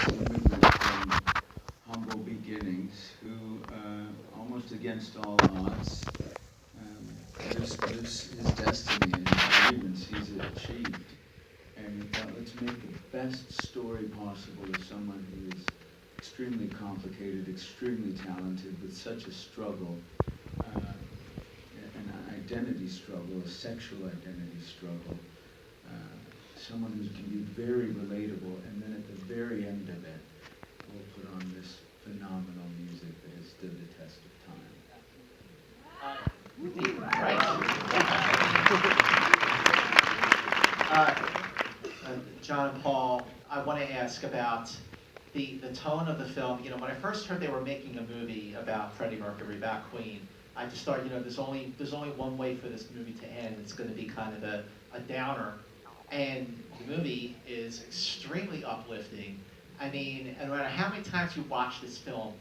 seemingly from humble beginnings, who, almost against all odds, lives his destiny and his dreams he's achieved. And we thought, let's make the best story possible of someone who is extremely complicated, extremely talented, with such a struggle, an identity struggle, a sexual identity struggle, someone who can be very relatable, and then at the very end of it, we'll put on this phenomenal music that has stood the test of time. John and Paul, I want to ask about the tone of the film. You know, when I first heard they were making a movie about Freddie Mercury, about Queen, I just thought, you know, there's only one way for this movie to end. It's going to be kind of a downer. And the movie is extremely uplifting. I mean, no matter how many times you watch this film,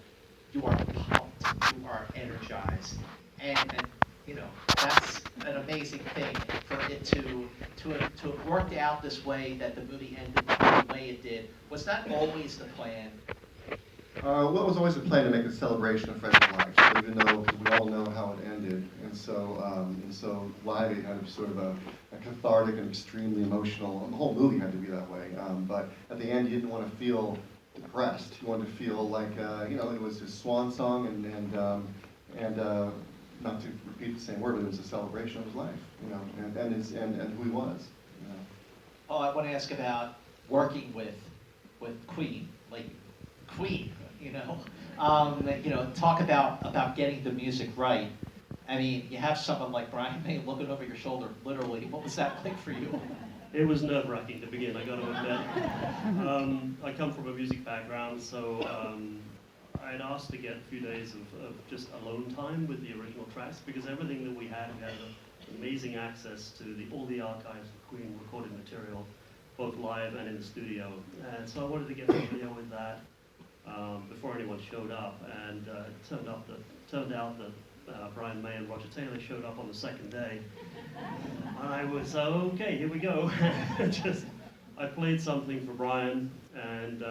you are pumped, you are energized. And you know, that's an amazing thing for it to have worked out this way, that the movie ended the way it did. Was that always the plan? Well, it was always a plan to make a celebration of Freddie's life, so even though we all know how it ended. And so live it had sort of a cathartic and extremely emotional, and the whole movie had to be that way. But at the end, you didn't want to feel depressed. You wanted to feel like, you know, it was his swan song, and not to repeat the same word, but it was a celebration of his life, you know, and who he was. You know. Oh, I want to ask about working with Queen, like Queen, you know. You know, talk about getting the music right. I mean, you have someone like Brian May looking over your shoulder, literally. What was that like for you? It was nerve-wracking to begin, I got to admit. I come from a music background, so I'd asked to get a few days of just alone time with the original tracks, because everything that we had amazing access to all the archives of Queen recorded material, both live and in the studio. And so I wanted to get familiar with that before anyone showed up. And it turned out that Brian May and Roger Taylor showed up on the second day. And I was, okay, here we go. I played something for Brian and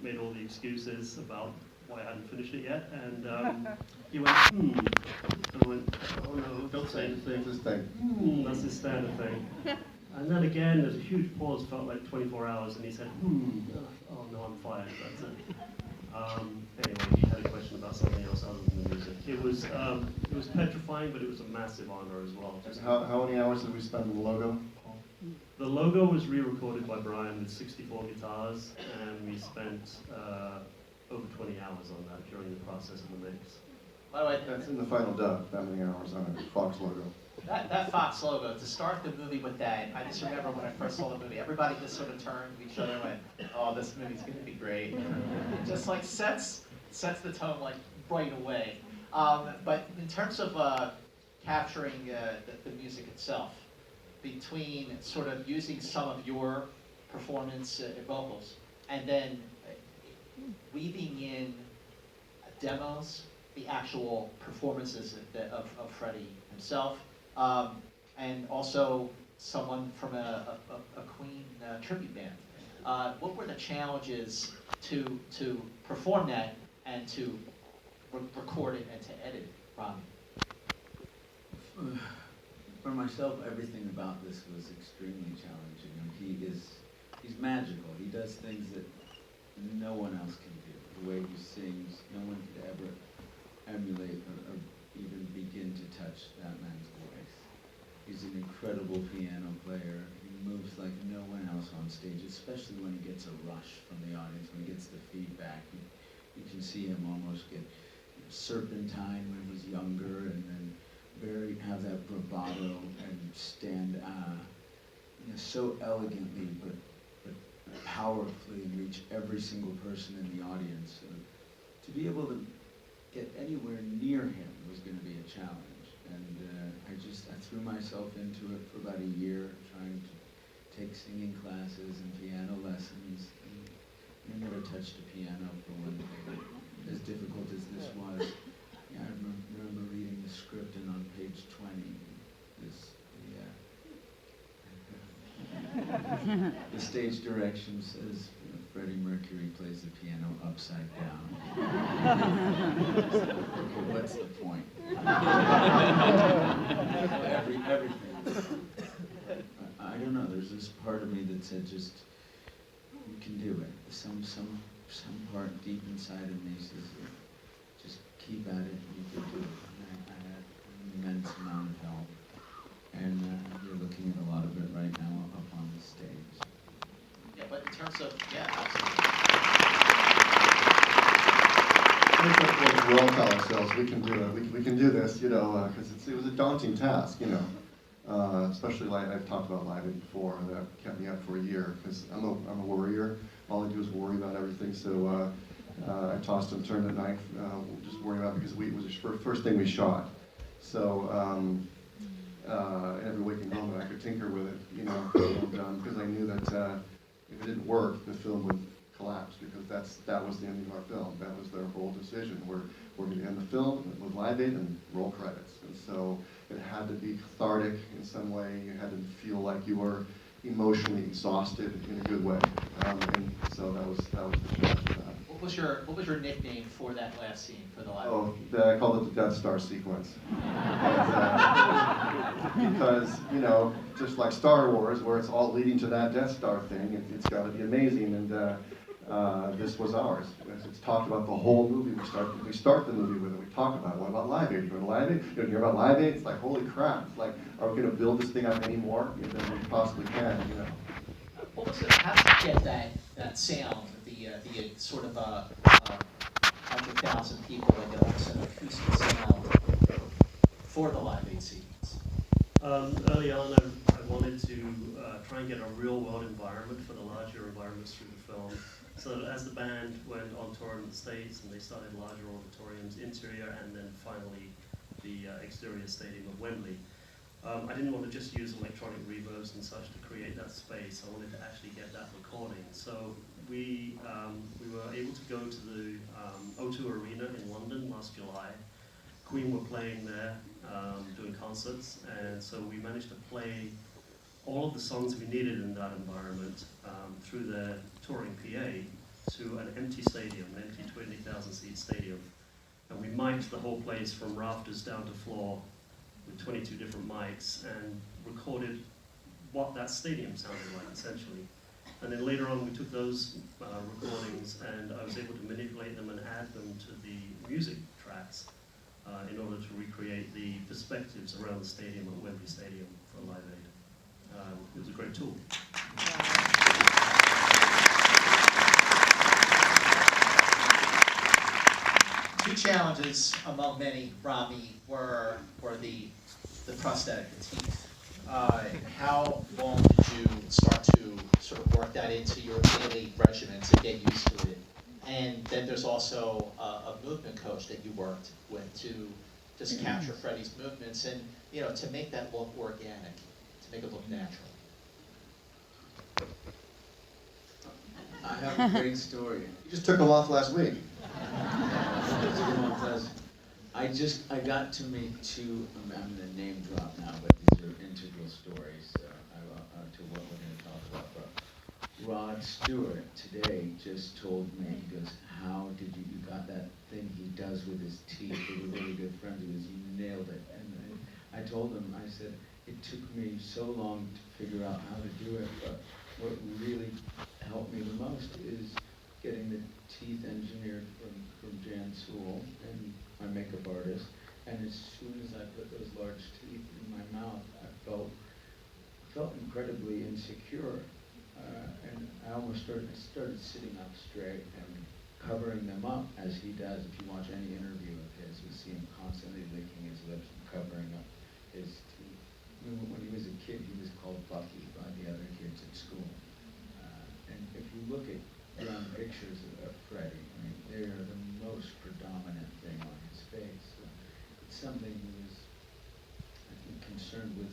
made all the excuses about why I hadn't finished it yet. And he went, And I went, oh no, don't say anything. This thing. That's his standard thing. And then again, there's a huge pause, felt like 24 hours, and he said, oh no, I'm fired, that's it. Anyway, he had a question about something else other than the music. It was petrifying, but it was a massive honor as well. How many hours did we spend on the logo? The logo was re-recorded by Brian with 64 guitars, and we spent over 20 hours on that during the process of the mix. By the way, That's in the final dub, that many hours on a Fox logo. that Fox logo, to start the movie with that, I just remember when I first saw the movie, everybody just sort of turned to each other and went, oh, this movie's going to be great. It just like sets the tone like right away. But in terms of capturing the music itself, between sort of using some of your performance vocals and then weaving in demos, the actual performances of Freddie himself, and also someone from a Queen tribute band. What were the challenges to perform that and to record it and to edit it, Robbie? For myself, everything about this was extremely challenging. And he's magical. He does things that no one else can do. The way he sings, no one could ever emulate or even begin to touch that man's voice. He's an incredible piano player. He moves like no one else on stage, especially when he gets a rush from the audience, when he gets the feedback. You can see him almost get serpentine when he's younger, and then have that bravado and stand so elegantly but powerfully and reach every single person in the audience. To be able to get anywhere near him was going to be a challenge, and I threw myself into it for about a year, trying to take singing classes and piano lessons. And I never touched a piano for one thing, as difficult as this was. Yeah, I remember reading the script, and on page 20, the stage direction says, Freddie Mercury plays the piano upside down. Okay, what's the point? Everything. I don't know. There's this part of me that said, just you can do it. Some part deep inside of me says, just keep at it. You can do it. And I had an immense amount of help, and you're looking at a lot of it right now up on the stage. Yeah, but in terms of, yeah, absolutely. I think that's what we all tell ourselves, we can do it, we can do this, you know, because it was a daunting task, you know. Especially like I've talked about Live Aid before, that kept me up for a year, because I'm a worrier. All I do is worry about everything, so I tossed and turned at night, just worrying about it, because it was the first thing we shot. So every waking moment I could tinker with it, you know, and, because I knew that if it didn't work, the film would collapse, because that was the ending of our film. That was their whole decision. We're going to end the film with Live Aid and roll credits. And so it had to be cathartic in some way. You had to feel like you were emotionally exhausted in a good way. And so that was the challenge of that. What was your nickname for that last scene for the Live Aid? Oh, I called it the Death Star sequence. Because, you know, just like Star Wars, where it's all leading to that Death Star thing, it's got to be amazing, and this was ours. It's talked about the whole movie. We start the movie with it. We talk about it. What about Live Aid? You going to Live Aid? You don't hear about Live Aid? It's like, holy crap. It's like, are we going to build this thing up any more than we possibly can, you know? What was it? How did you get that sound, the sort of 100,000 people that get almost an acoustic sound for the Live Aid sequence? Early on, I wanted to try and get a real-world environment for the larger environments through the film. So that as the band went on tour in the States and they started larger auditoriums, interior, and then finally the exterior stadium of Wembley, I didn't want to just use electronic reverbs and such to create that space. I wanted to actually get that recording. So we were able to go to the O2 Arena in London last July. Queen were playing there, doing concerts, and so we managed to play all of the songs we needed in that environment through their touring PA to an empty stadium, an empty 20,000 seat stadium. And we mic'd the whole place from rafters down to floor with 22 different mics and recorded what that stadium sounded like, essentially. And then later on, we took those recordings and I was able to manipulate them and add them to the music tracks in order to recreate the perspectives around the stadium at Wembley Stadium for Live Aid. It was a great tool. Two challenges among many, Rami, were the prosthetic, the teeth. How long did you start to sort of work that into your daily regimen to get used to it? And then there's also a movement coach that you worked with to just capture Freddie's movements and, you know, to make that look organic, to make it look natural. I have a great story. You just took them off last week. I got to meet two, I'm going to name drop now, but these are integral stories to what we're going to talk about. But Rod Stewart today just told me, he goes, how did you got that thing he does with his teeth? They were really good friends. He goes, you nailed it. And I told him, I said, it took me so long to figure out how to do it, but what really helped me the most is getting the teeth engineered from Jan Sewell and my makeup artist. And as soon as I put those large teeth in my mouth, I felt incredibly insecure. And I almost started sitting up straight and covering them up as he does. If you watch any interview of his, you see him constantly licking his lips and covering up his teeth. When he was a kid, he was called Bucky by the other kids at school. And if you look at young pictures of Freddie, I mean, they are the most predominant thing on his face. So it's something he was, I think, concerned with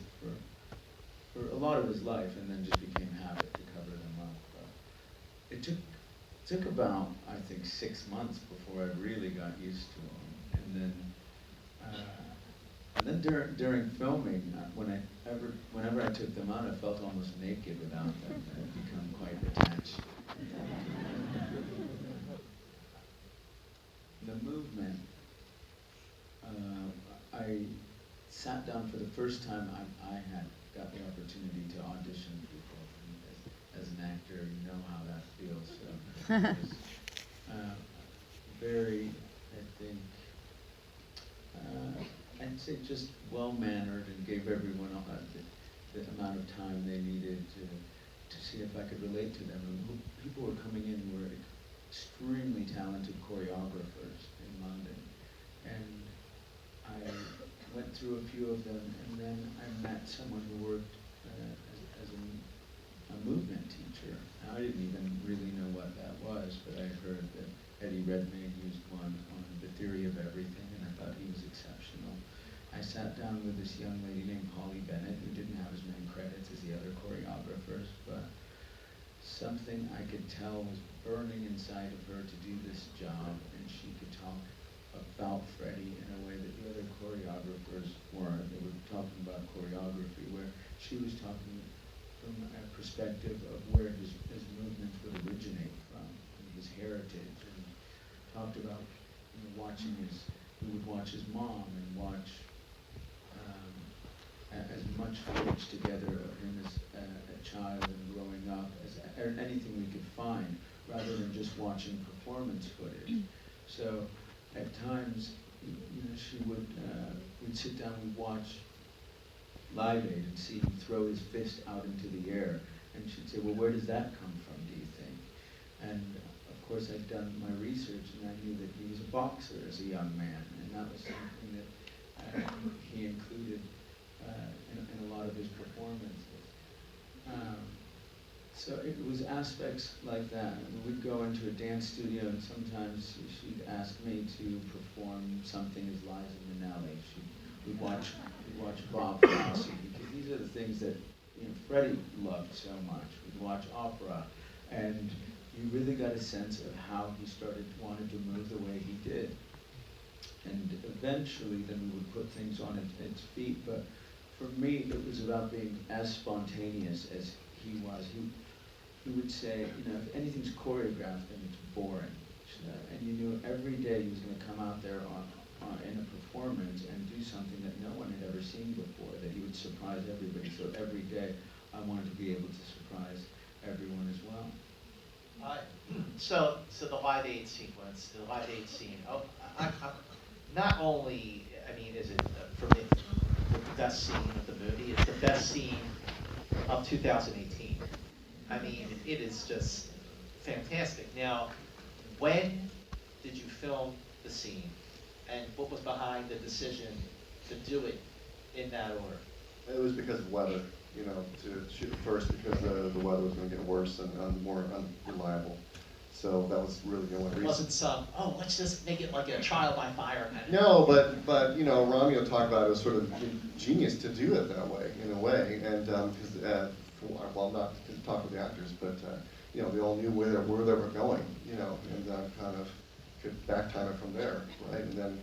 for a lot of his life, and then just became habit to cover them up. It took about, I think, 6 months before I really got used to them, and then during filming, whenever I took them out, I felt almost naked without them. I'd become quite attached. sat down for the first time. I had got the opportunity to audition people. And as an actor, you know how that feels. So it was very, I think, I'd say just well-mannered, and gave everyone the amount of time they needed to see if I could relate to them. And people were coming in who were extremely talented choreographers in London, and I went through a few of them, and then I met someone who worked as a movement teacher. Now, I didn't even really know what that was, but I heard that Eddie Redmayne used one on The Theory of Everything, and I thought he was exceptional. I sat down with this young lady named Polly Bennett, who didn't have as many credits as the other choreographers, but something I could tell was burning inside of her to do this job, and she could talk about Freddie in a way that the other choreographers weren't. They were talking about choreography, where she was talking from a perspective of where his movements would originate from, and his heritage, and talked about watching we would watch his mom and watch as much footage together of him as a child and growing up as anything we could find, rather than just watching performance footage. So at times, she would, we'd sit down, we'd watch Live Aid and see him throw his fist out into the air, and she'd say, well, where does that come from, do you think? And of course, I'd done my research, and I knew that he was a boxer as a young man, and that was something that he included in a lot of his performances. So it was aspects like that. We'd go into a dance studio, and sometimes she'd ask me to perform something as Liza Minnelli. We'd watch Bob Fosse, because these are the things that Freddie loved so much. We'd watch opera, and you really got a sense of how he wanted to move the way he did. And eventually, then we would put things on its feet. But for me, it was about being as spontaneous as he was. He would say, if anything's choreographed, then it's boring. And you knew every day he was going to come out there in a performance and do something that no one had ever seen before, that he would surprise everybody. So every day, I wanted to be able to surprise everyone as well. So the Live Aid sequence, the Live Aid scene. Not only, is it for me the best scene of the movie? It's the best scene of 2018. It is just fantastic. Now, when did you film the scene, and what was behind the decision to do it in that order? It was because of weather, to shoot it first, because the weather was going to get worse and more unreliable. So that was really the only reason. It wasn't let's just make it like a trial by fire kind of. No, but Romeo talked about it was sort of genius to do it that way, in a way, and because not to talk with the actors, but they all knew where they were going, and kind of could backtime it from there, right? And then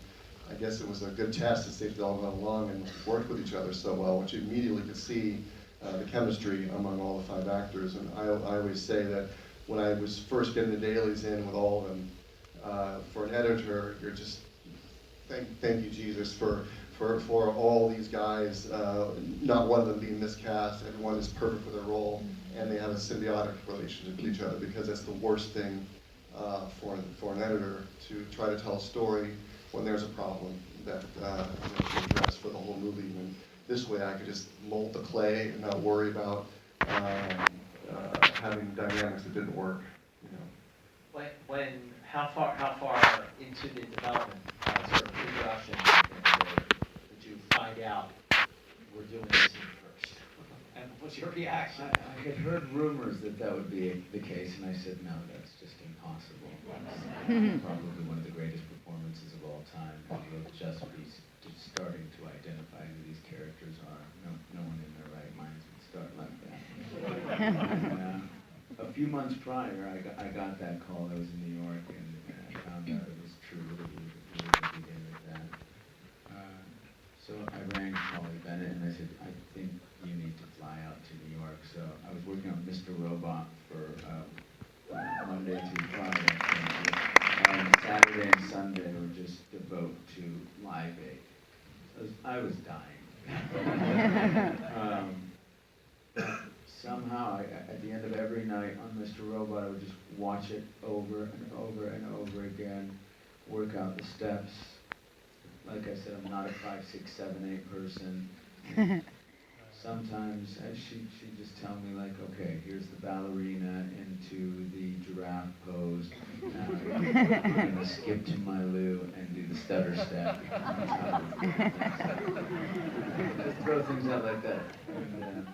I guess it was a good test to see if they all went along and worked with each other so well, which you immediately could see the chemistry among all the 5 actors. And I always say that when I was first getting the dailies in with all of them, for an editor, you're just, thank you, Jesus, for all these guys, not one of them being miscast. Everyone is perfect for their role, and they have a symbiotic relationship with each other, because that's the worst thing for an editor, to try to tell a story when there's a problem that to address for the whole movie. And this way, I could just mold the clay and not worry about having dynamics that didn't work. How far into the development, sort of pre-production, did you find out we're doing this scene first? And what's your reaction? I had heard rumors that would be the case, and I said, no, that's just impossible. That's probably one of the greatest performances of all time. We'll just be starting to identify who these characters are. No one in their right mind would start like that. And, a few months prior, I got that call. I was in New York, and I found out it was true that we would begin with that. So I rang Polly Bennett, and I said, I think you need to fly out to New York. So I was working on Mr. Robot for Monday through Friday, and Saturday and Sunday were just devote to Live Aid. I was dying. robot, I would just watch it over and over and over again, work out the steps. Like I said, I'm not a 5, 6, 7, 8 person. Sometimes she'd just tell me like, okay, here's the ballerina into the giraffe pose. Now I'm gonna skip to my loo and do the stutter step. Just throw things out like that. And,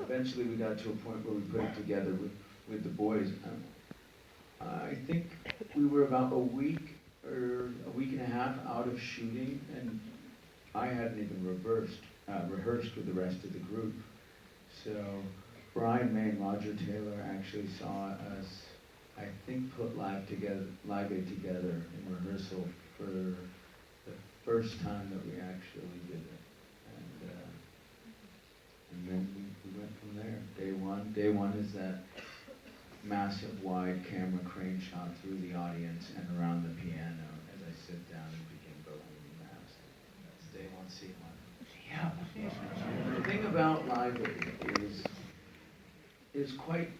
eventually we got to a point where we put it together with the boys. I think we were about a week or a week and a half out of shooting, and I hadn't even rehearsed with the rest of the group. So Brian May and Roger Taylor actually saw us, I think, put Live Aid together in rehearsal for the first time that we actually did it. And then we went from there. Day one is that massive wide camera crane shot through the audience and around the piano as I sit down and begin Bohemian Rhapsody. That's day one, scene one. Yeah. The thing about Live Aid is quite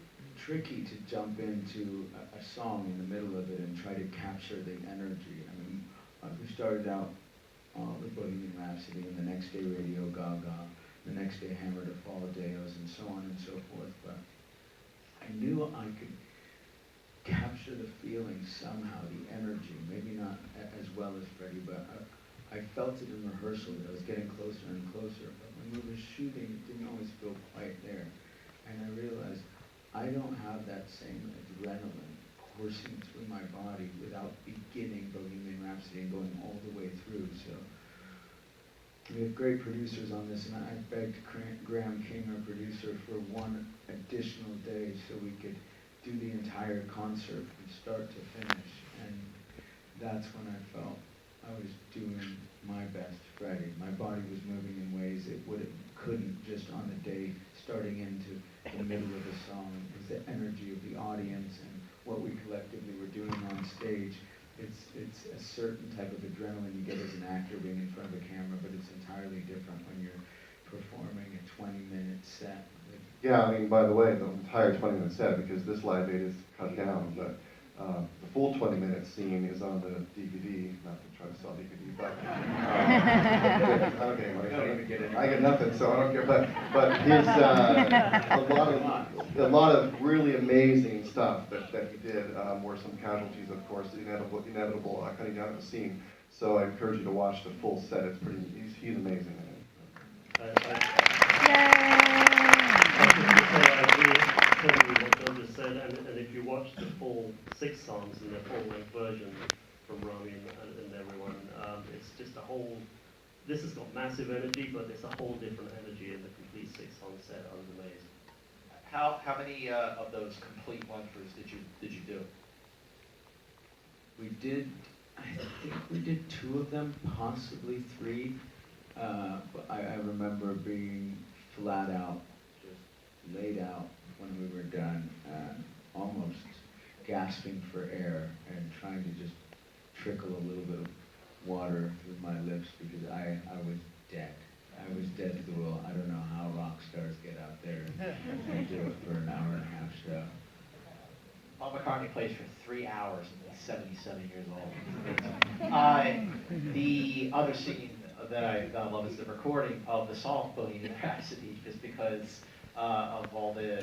tricky to jump into a song in the middle of it and try to capture the energy. I mean, we started out with Bohemian Rhapsody, and the next day Radio Gaga, the next day Hammer to Fall Deos, and so on and so forth. But I knew I could capture the feeling somehow, the energy, maybe not as well as Freddie, but I felt it in rehearsal that I was getting closer and closer. But when we were shooting, it didn't always feel quite there. And I realized I don't have that same adrenaline coursing through my body without beginning Bohemian Rhapsody and going all the way through. So we have great producers on this, and I begged Graham King, our producer, for one additional day so we could do the entire concert from start to finish. And that's when I felt I was doing my best Freddie. My body was moving in ways it couldn't just on the day starting into the middle of the song. It was the energy of the audience and what we collectively were doing on stage. It's a certain type of adrenaline you get as an actor being in front of a camera, but it's entirely different when you're performing a 20-minute set. Yeah, I mean, by the way, the entire 20-minute set, because this Live Aid is cut down, but the full 20-minute scene is on the DVD, not to try to sell DVD, but I don't get any money. I don't even get any. I get nothing, so I don't care. But his a lot of really amazing stuff that he did were some casualties, of course, inevitable cutting down of the scene. So I encourage you to watch the full set. It's pretty. He's amazing in it. I agree totally with what Bill just said, and if you watch the full 6 songs and the full-length version from Rami and everyone, it's just a whole. This has got massive energy, but it's a whole different energy in the complete 6-song set. I was amazed. How many of those complete one-throughs did you do? We did, I think we did 2 of them, possibly 3. But I remember being flat out, just laid out when we were done, almost gasping for air and trying to just trickle a little bit of water through my lips because I was dead. I was dead to the will. I don't know how rock stars get out there and do it for an hour and a half show. Paul McCartney plays for 3 hours and he's 77 years old. The other scene that I love is the recording of the song Bohemian Rhapsody, just because of all the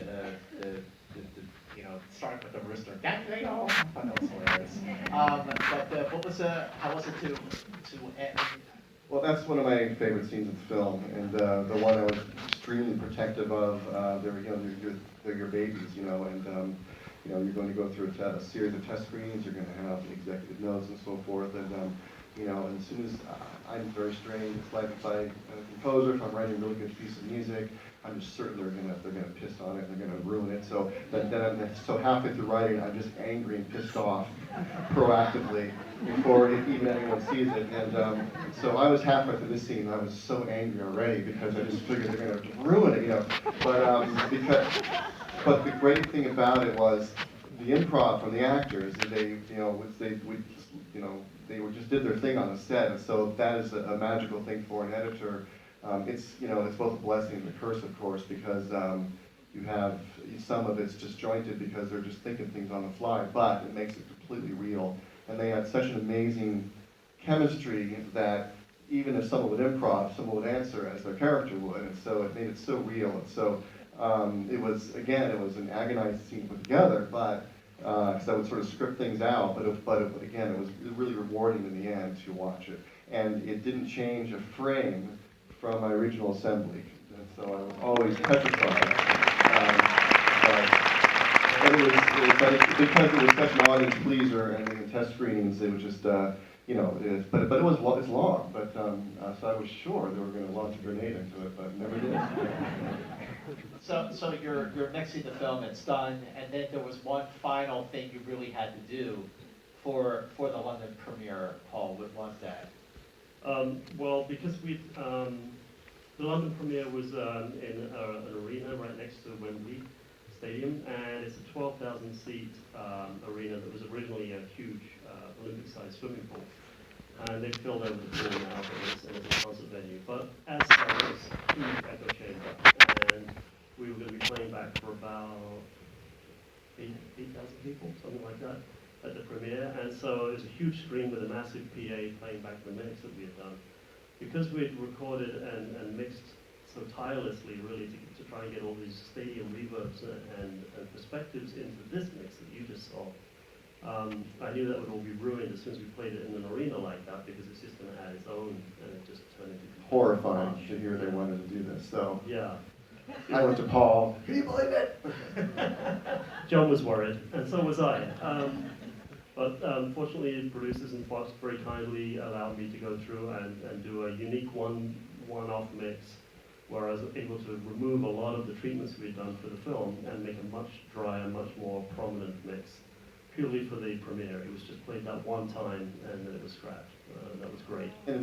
starting with the rooster. That was hilarious. But what was how was it to end? Well, that's one of my favorite scenes of the film, and the one I was extremely protective of. They're your babies, and you're going to go through a series of test screenings. You're going to have executive notes and so forth, and and as soon as I'm very strange, it's like if I'm a composer, if I'm writing a really good piece of music, I'm just certain they're gonna piss on it, and they're gonna ruin it. So so halfway through writing, I'm just angry and pissed off proactively before even anyone sees it. And so I was halfway through this scene, and I was so angry already because I just figured they're gonna ruin it, But the great thing about it was the improv from the actors. They just did their thing on the set, and so that is a magical thing for an editor. It's both a blessing and a curse, of course, because You have some of it's disjointed because they're just thinking things on the fly, but it makes it completely real. And they had such an amazing chemistry that even if someone would improv, someone would answer as their character would, and so it made it so real. And so it was an agonizing scene to put together, but because I would sort of script things out, but again, it was really rewarding in the end to watch it. And it didn't change a frame from my original assembly, and so I was always petrified. Because it was such an audience pleaser, and in test screenings, it was just, but it's long. But so I was sure they were going to launch a grenade into it, but never did. So you're mixing the film, it's done, and then there was one final thing you really had to do for the London premiere, Paul. What was that? Well, because the London premiere was in an arena right next to Wembley Stadium, and it's a 12,000 seat arena that was originally a huge Olympic-sized swimming pool. And they've filled over the pool now, and it's a concert venue. But as there was a huge echo chamber, and we were going to be playing back for about 8,000 people, something like that, at the premiere. And so it was a huge screen with a massive PA playing back the mix that we had done. Because we had recorded and mixed so tirelessly, really, to try and get all these stadium reverbs and perspectives into this mix that you just saw, I knew that would all be ruined as soon as we played it in an arena like that, because it's just going to add its own, and it just turned into Horrifying to hear they wanted to do this. So yeah. I went to Paul. Can you believe it? John was worried, and so was I. But fortunately, producers and Fox very kindly allowed me to go through and do a unique one-off mix, where I was able to remove a lot of the treatments we had done for the film and make a much drier, much more prominent mix, purely for the premiere. It was just played that one time, and then it was scrapped. That was great. And it